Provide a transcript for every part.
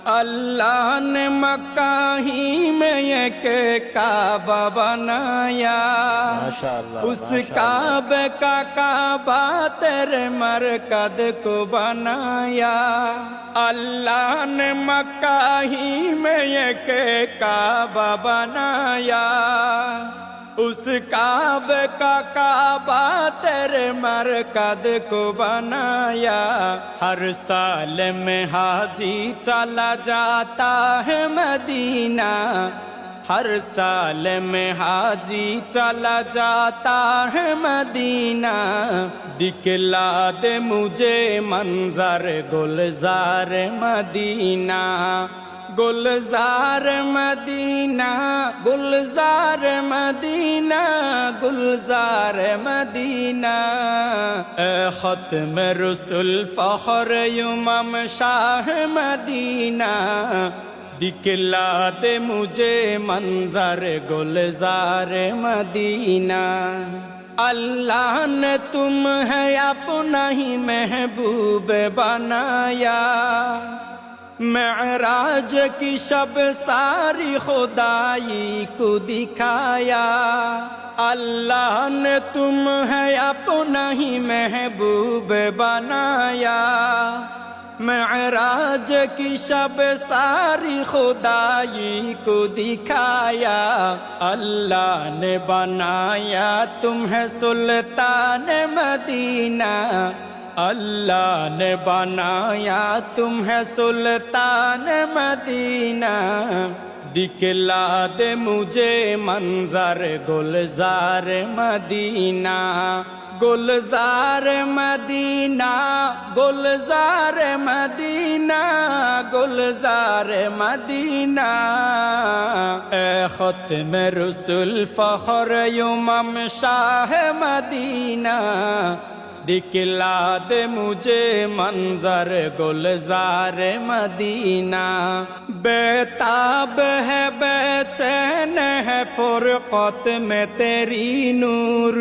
अल्लाह ने मक्का ही में एक काबा बनाया, उस काबे का काबा तेरे मरकद को बनाया। अल्लाह ने मक्का ही में एक काबा बनाया, उस काबे का काबा तेरे मरकद को बनाया। हर साल में हाजी चला जाता है मदीना, हर साल में हाजी चला जाता है मदीना। दिखला दे मुझे मंजर गुलजार मदीना, गुलजार मदीना, गुलजार मदीना, गुलजार मदीना। ए खत्म रसूल फखर इमाम शाह मदीना, दिखला दे मुझे मंजर गुलजार मदीना। अल्लाह ने तुम है अपना ही महबूब बनाया, मेराज की शब सारी खुदाई को दिखाया। अल्लाह ने तुम है अपना ही महबूब बनाया, मेराज की शब सारी खुदाई को दिखाया। अल्लाह ने बनाया तुम्हें सुल्तान मदीना, अल्लाह ने बनाया तुम्हें सुल्तान मदीना। दिखला दे मुझे मंजर गुलजार मदीना, गुलजार मदीना, गुलजार मदीना, गुलजार मदीना। ए खत्म रसूल फखर इमाम शाह मदीना, दिखला दे मुझे मंजर गुलजार मदीना। बेताब है बेचैन है फुरकत में तेरी नूर,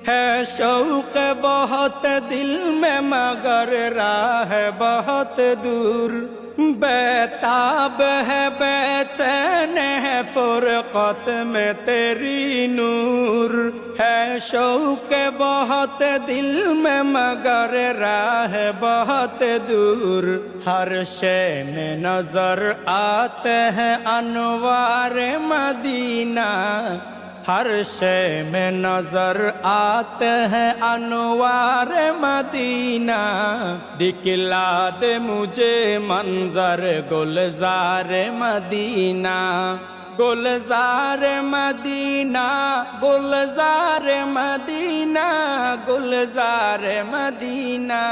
है शौक बहुत दिल में मगर राह बहुत दूर। बेताब है बेचैन है फुरकत में तेरी नूर, है शौक बहुत दिल में मगर राह बहुत दूर। हर शय में नजर आते हैं अनवार मदीना, हर शय में नजर आते हैं अनवार मदीना। दिखला दे मुझे मंजर गुलजार मदीना, गुलजार मदीना, गुलजार मदीना, गुलजार मदीना।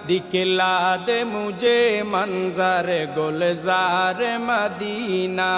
दिखला दे मुझे मंजर गुलजार मदीना।